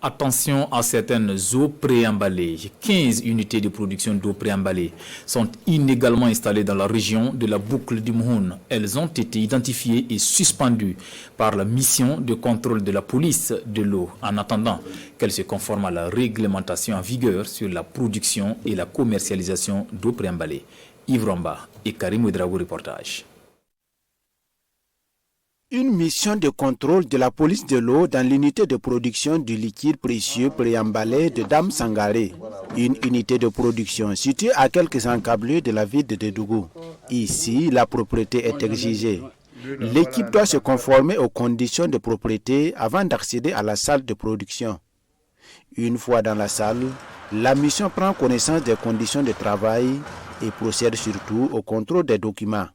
Attention à certaines eaux préemballées. 15 unités de production d'eau préemballée sont inégalement installées dans la région de la boucle du Mouhoun. Elles ont été identifiées et suspendues par la mission de contrôle de la police de l'eau en attendant qu'elles se conforment à la réglementation en vigueur sur la production et la commercialisation d'eau préemballée. Yves Romba et Karim Ouedraogo reportage. Une mission de contrôle de la police de l'eau dans l'unité de production du liquide précieux préemballé de Dame Sangaré. Une unité de production située à quelques encablures de la ville de Dédougou. Ici, la propriété est exigée. L'équipe doit se conformer aux conditions de propriété avant d'accéder à la salle de production. Une fois dans la salle, la mission prend connaissance des conditions de travail et procède surtout au contrôle des documents.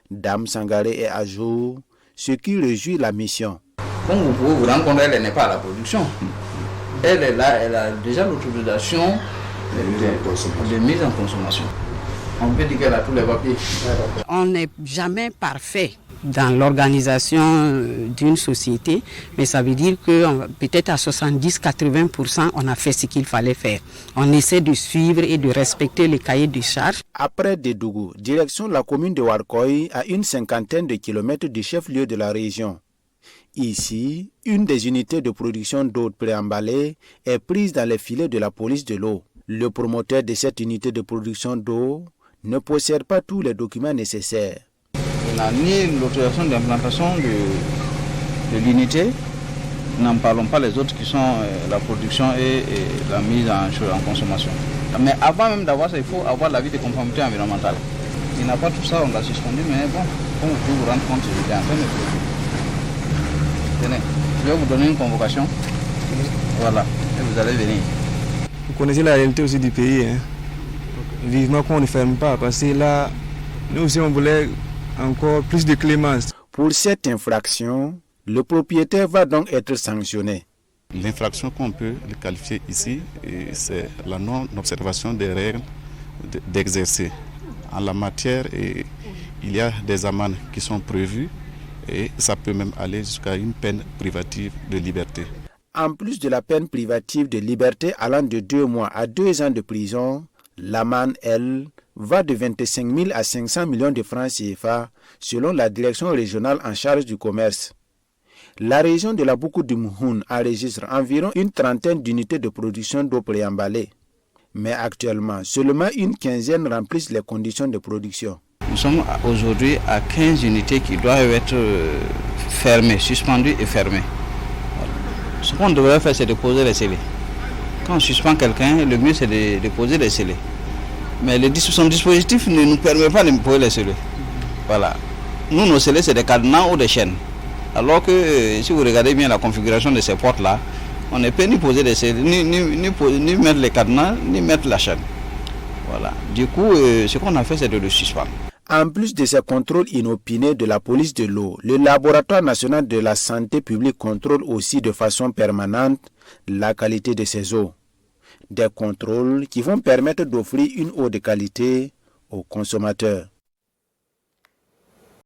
Dame Sangaré est à jour, ce qui réjouit la mission. Comme vous pouvez vous rendre compte, elle n'est pas à la production. Elle est là, elle a déjà l'autorisation de mise en consommation. On peut dire qu'elle a tous les papiers. On n'est jamais parfait dans l'organisation d'une société, mais ça veut dire que peut-être à 70-80%, on a fait ce qu'il fallait faire. On essaie de suivre et de respecter les cahiers de charges. Après Dédougou, direction la commune de Warkoy, à une cinquantaine de kilomètres du chef-lieu de la région. Ici, une des unités de production d'eau préemballée est prise dans les filets de la police de l'eau. Le promoteur de cette unité de production d'eau ne possède pas tous les documents nécessaires. Il n'a ni l'autorisation d'implantation de l'unité, n'en parlons pas les autres qui sont la production et la mise en consommation. Mais avant même d'avoir ça, il faut avoir l'avis de conformité environnementale. Il n'a pas tout ça, on l'a suspendu, mais bon, comme vous pouvez vous rendre compte, il est en train de produire. Tenez, je vais vous donner une convocation. Voilà, et vous allez venir. Vous connaissez la réalité aussi du pays. Vivement qu'on ne ferme pas, parce que là, nous aussi on voulait encore plus de clémence. Pour cette infraction, le propriétaire va donc être sanctionné. L'infraction qu'on peut qualifier ici, c'est la non-observation des règles d'exercer. En la matière, il y a des amendes qui sont prévues et ça peut même aller jusqu'à une peine privative de liberté. En plus de la peine privative de liberté allant de 2 mois à 2 ans de prison, l'amende, elle, va de 25 000 à 500 millions de francs CFA selon la direction régionale en charge du commerce. La région de la Boucle du Mouhoun enregistre environ une trentaine d'unités de production d'eau préemballée. Mais actuellement, seulement une quinzaine remplissent les conditions de production. Nous sommes aujourd'hui à 15 unités qui doivent être fermées, suspendues et fermées. Ce qu'on devrait faire, c'est de poser les scellés. Quand on suspend quelqu'un, le mieux c'est de poser les scellés. Mais son dispositif ne nous permet pas de poser les scellés. Voilà. Nous, nos scellés, c'est des cadenas ou des chaînes. Alors que si vous regardez bien la configuration de ces portes-là, on ne peut ni poser les scellés, ni mettre les cadenas, ni mettre la chaîne. Voilà. Du coup, ce qu'on a fait, c'est de le suspendre. En plus de ces contrôles inopinés de la police de l'eau, le laboratoire national de la santé publique contrôle aussi de façon permanente la qualité de ces eaux. Des contrôles qui vont permettre d'offrir une eau de qualité aux consommateurs.